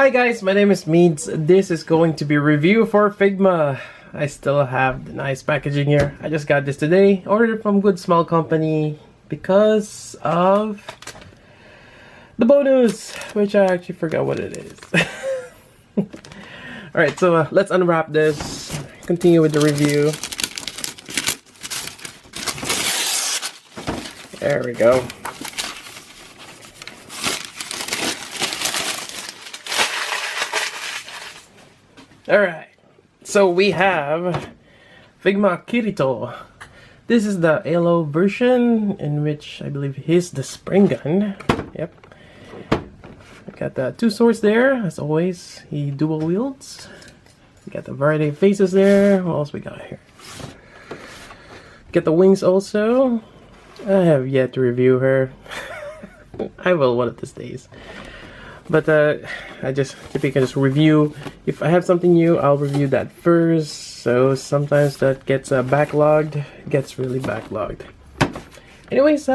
Hi guys, my name is Meads. This is going to be a review for Figma. I still have the nice packaging here. I just got this today. Ordered it from Good Small Company because of the bonus, which I actually forgot what it is. Alright, so let's unwrap this. Continue with the review. There we go. Alright, so we have Figma Kirito. This is the ALO version, in which I believe he's the spring gun. Yep. I got the two swords there, as always. He dual wields. We got the variety of faces there. What else we got here? Get the wings also. I have yet to review her. I will one of these days. But I just typically just review. If I have something new, I'll review that first. So sometimes that gets backlogged. Gets really backlogged. Anyways,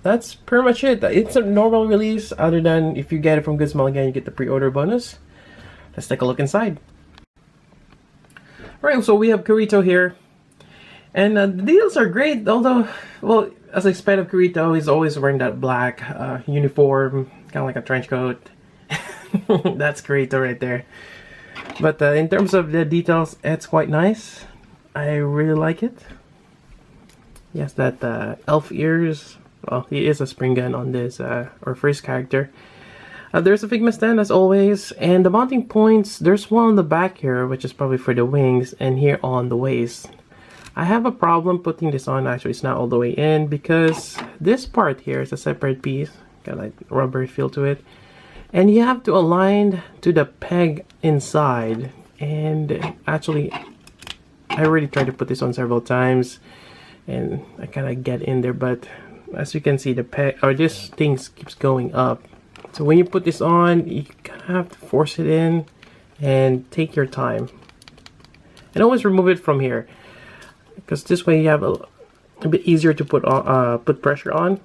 that's pretty much it. It's a normal release, other than if you get it from Good Small again, you get the pre-order bonus. Let's take a look inside. Alright, so we have Kirito here. And the deals are great, although, well, as I expect of Kirito, he's always wearing that black uniform, kind of like a trench coat. That's Kirito right there. But in terms of the details, it's quite nice. I really like it. He has that elf ears. Well, he is a spring gun on this, our first character. There's a Figma stand as always, and the mounting points, there's one on the back here, which is probably for the wings, and here on the waist. I have a problem putting this on. Actually, it's not all the way in because this part here is a separate piece, got like rubber feel to it, and you have to align to the peg inside. And actually, I already tried to put this on several times, and I kind of get in there, but as you can see, the peg or this thing keeps going up. So when you put this on, you kind of have to force it in and take your time, and always remove it from here. Because this way you have a bit easier to put pressure on.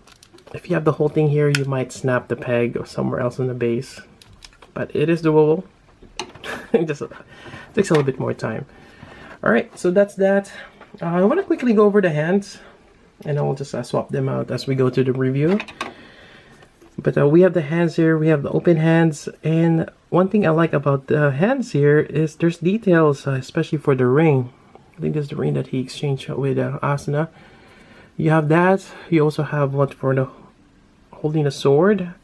If you have the whole thing here, you might snap the peg or somewhere else in the base. But it is doable. It just takes a little bit more time. Alright, so that's that. I want to quickly go over the hands, and I will just swap them out as we go to the review. But we have the hands here, we have the open hands, and one thing I like about the hands here is there's details, especially for the ring. I think this is the ring that he exchanged with Asuna. You have that. You also have one for the holding a sword.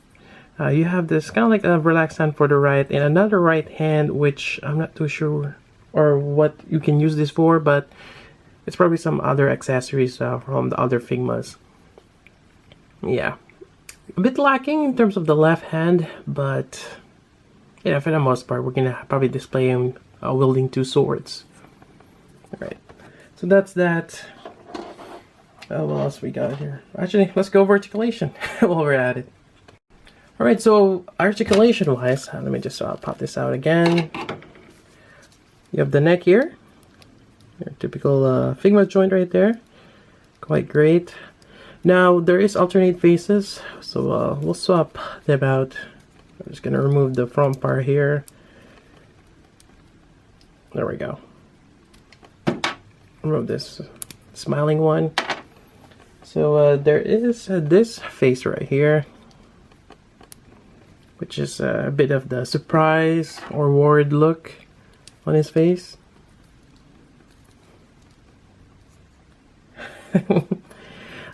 You have this kind of like a relaxed hand for the right, and another right hand, which I'm not too sure or what you can use this for, but it's probably some other accessories from the other Figmas. Yeah, a bit lacking in terms of the left hand, but yeah, for the most part, we're gonna probably display him wielding two swords. Alright, so that's that. What else we got here? Actually, let's go over articulation while we're at it. Alright, so articulation wise, let me just pop this out again. You have the neck here. Your typical Figma joint right there. Quite great. Now, there is alternate faces, so we'll swap them out. I'm just going to remove the front part here. There we go. Remove this smiling one. So there is this face right here, which is a bit of the surprise or worried look on his face.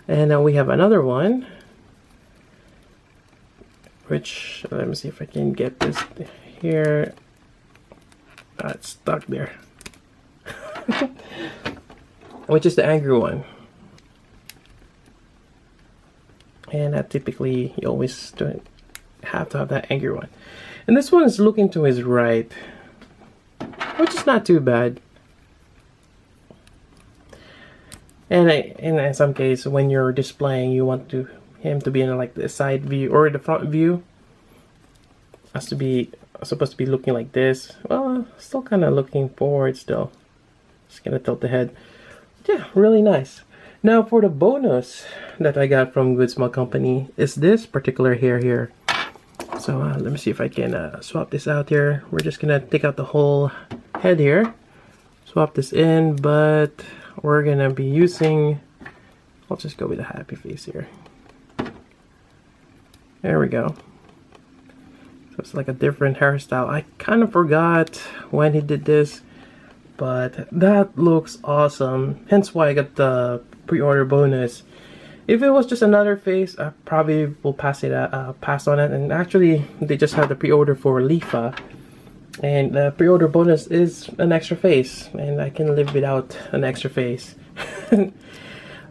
And now we have another one, which, let me see if I can get this here. It's stuck there. Which is the angry one. And typically you always have to have that angry one. And this one is looking to his right, which is not too bad. And in some cases, when you're displaying, you want him to be in like the side view or the front view. Has to be supposed to be looking like this. Well, still kind of looking forward still. Just gonna tilt the head. Yeah, really nice. Now for the bonus that I got from Good Small Company is this particular hair here. So So let me see if I can swap this out here. We're just gonna take out the whole head here, swap this in, but we're gonna be using, I'll just go with a happy face here. There we go. So it's like a different hairstyle. I kind of forgot when he did this, but that looks awesome. Hence why I got the pre-order bonus. If it was just another face, I probably will pass on it. And actually, they just had the pre-order for Lifa, and the pre-order bonus is an extra face, and I can live without an extra face.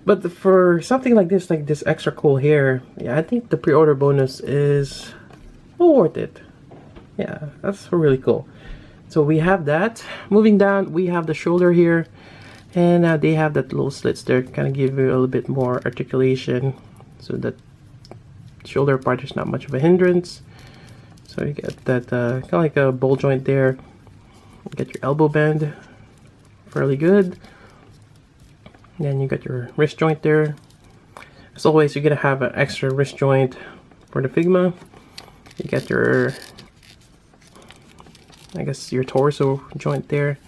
But for something like this extra cool hair, yeah, I think the pre-order bonus is well worth it. Yeah, that's really cool. So we have that. Moving down, we have the shoulder here. And they have that little slits there to kind of give you a little bit more articulation, so that shoulder part is not much of a hindrance. So you get that kind of like a ball joint there. You get your elbow bend fairly good. Then you got your wrist joint there. As always, you're gonna have an extra wrist joint for the Figma. You got your, I guess, your torso joint there.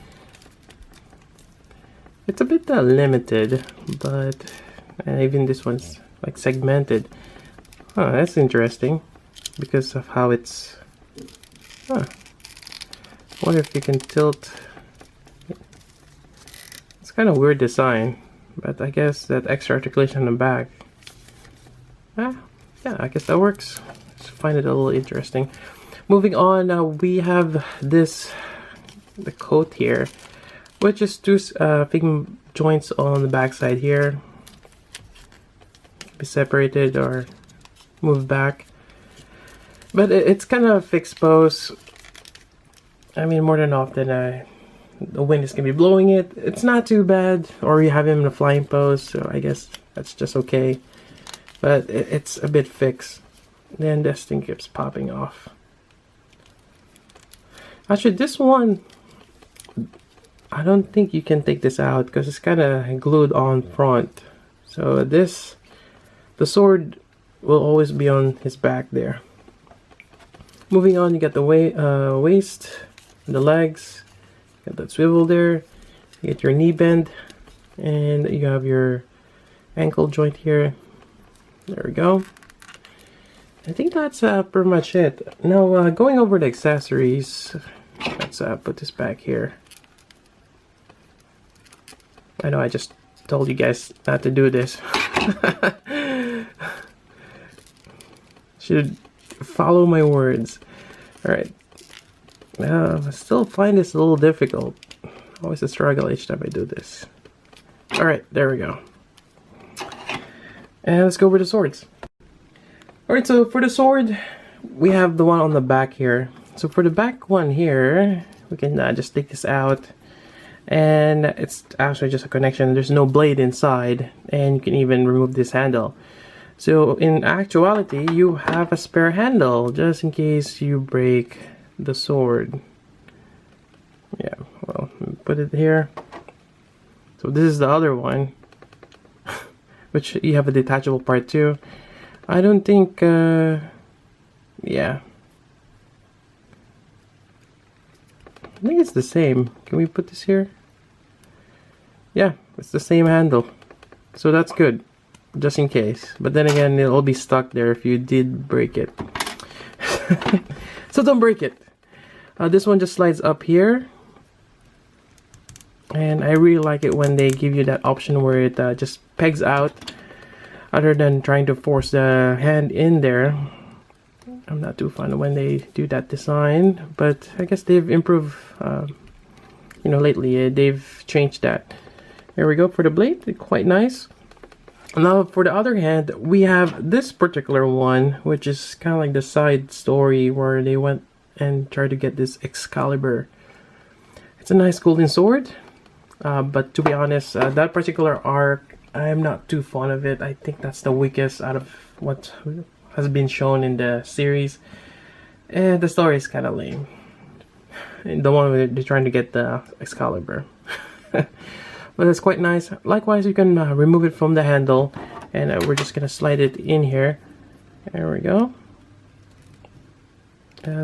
It's a bit limited, but even this one's like segmented. Oh, that's interesting because of how it's. I wonder if you can tilt. It's kind of weird design, but I guess that extra articulation on the back. Yeah, I guess that works. Just find it a little interesting. Moving on, we have the coat here, which is two Figma joints on the back side here. Be separated or moved back. But it's kind of exposed. I mean, more than often, the wind is going to be blowing it. It's not too bad. Or you have him in a flying pose, so I guess that's just okay. But it's a bit fixed. Then this thing keeps popping off. Actually, this one, I don't think you can take this out because it's kind of glued on front. So the sword will always be on his back there. Moving on, you got the waist, the legs, got that swivel there, you get your knee bend, and you have your ankle joint here. There we go. I think that's pretty much it. Now, going over the accessories, let's put this back here. I know I just told you guys not to do this. Should follow my words. Alright. I still find this a little difficult. Always a struggle each time I do this. Alright, there we go. And let's go over the swords. Alright, so for the sword, we have the one on the back here. So for the back one here, we can just take this out. And it's actually just a connection. There's no blade inside, and you can even remove this handle. So in actuality, you have a spare handle just in case you break the sword. Yeah, well, put it here. So this is the other one, which you have a detachable part too. I don't think, yeah. I think it's the same. Can we put this here? Yeah, it's the same handle. So that's good, just in case. But then again, it'll be stuck there if you did break it. So don't break it. This one just slides up here. And I really like it when they give you that option where it just pegs out, other than trying to force the hand in there. I'm not too fond of when they do that design, but I guess they've improved, you know, lately. They've changed that. Here we go for the blade, quite nice. Now for the other hand, we have this particular one, which is kind of like the side story where they went and tried to get this Excalibur. It's a nice golden sword, but to be honest, that particular arc, I'm not too fond of it. I think that's the weakest out of what has been shown in the series. And the story is kind of lame. And the one where they're trying to get the Excalibur. But it's quite nice. Likewise, you can remove it from the handle, and we're just gonna slide it in here. There we go.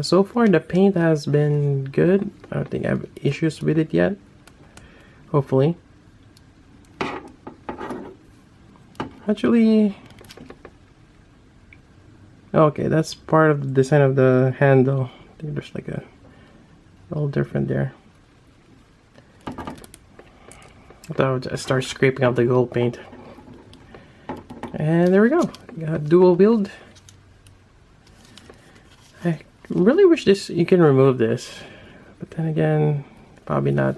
So far the paint has been good. I don't think I have issues with it yet. Hopefully. Actually, okay, that's part of the design of the handle. I think there's like a little different there. I thought I would just start scraping out the gold paint. And there we go. Got dual wield. I really wish this you can remove this, but then again, probably not.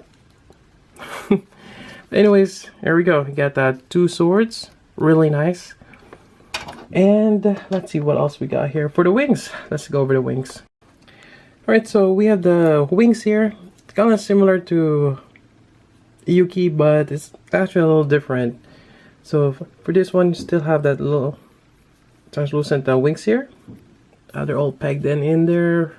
Anyways, here we go. We got that 2 swords. Really nice. And let's see what else we got here for the wings. Let's go over the wings. Alright, so we have the wings here. It's kind of similar to Yuki, but it's actually a little different. So for this one, you still have that little translucent wings here. They're all pegged in there.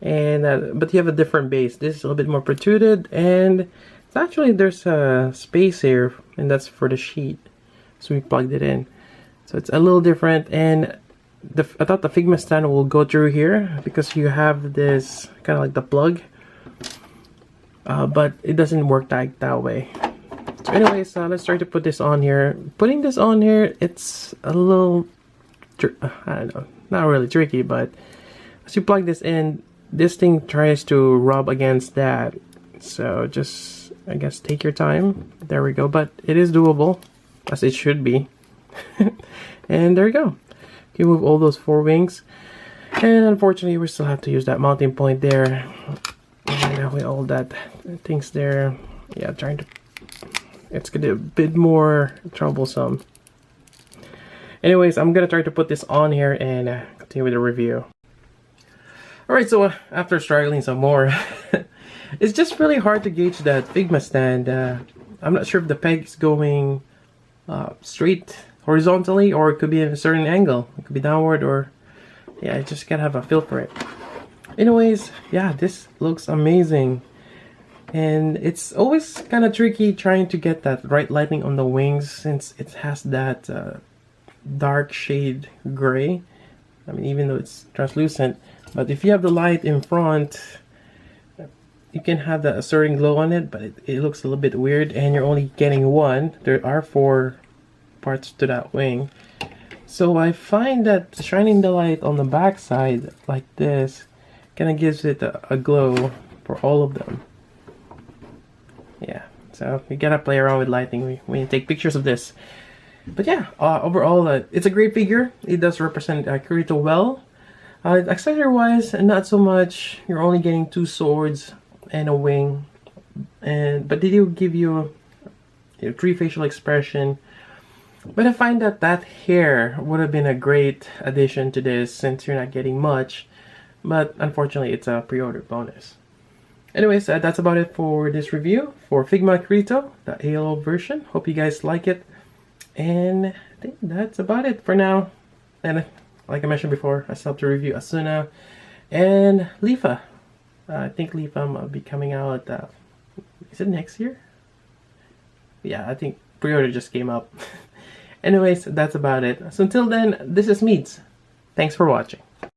And but you have a different base. This is a little bit more protruded, and it's actually there's a space here, and that's for the sheet. So we plugged it in. So it's a little different, and I thought the Figma stand will go through here because you have this kind of like the plug, but it doesn't work like that way. So anyways, let's try to put this on here. Putting this on here, it's a little, I don't know, not really tricky, but as you plug this in, this thing tries to rub against that. So just, I guess, take your time. There we go, but it is doable, as it should be. And there you go. You move all those 4 wings, and unfortunately we still have to use that mounting point there, and with all that things there. Yeah, trying to, it's gonna be a bit more troublesome. Anyways, I'm gonna try to put this on here and continue with the review. Alright, so after struggling some more, it's just really hard to gauge that Figma stand. I'm not sure if the peg is going straight horizontally, or it could be in a certain angle. It could be downward, or yeah, I just gotta have a feel for it. Anyways, yeah, this looks amazing, and it's always kind of tricky trying to get that right lighting on the wings, since it has that dark shade gray. I mean, even though it's translucent, but if you have the light in front, you can have that certain glow on it, but it looks a little bit weird, and you're only getting 1. There are 4 parts to that wing. So I find that shining the light on the back side like this kind of gives it a glow for all of them. Yeah, so you gotta play around with lighting when you take pictures of this. But yeah, overall it's a great figure. It does represent Kirito well. Accessory wise, not so much. You're only getting 2 swords and a wing, but they do give you 3 facial expression. But I find that that hair would have been a great addition to this, since you're not getting much, but unfortunately it's a pre-order bonus. Anyways, that's about it for this review for Figma Kirito, the ALO version. Hope you guys like it, and I think that's about it for now. And like I mentioned before, I still have to review Asuna and Lifa. I think Lifa will be coming out, is it next year? Yeah, I think pre-order just came up. Anyways, that's about it. So until then, this is Meads. Thanks for watching.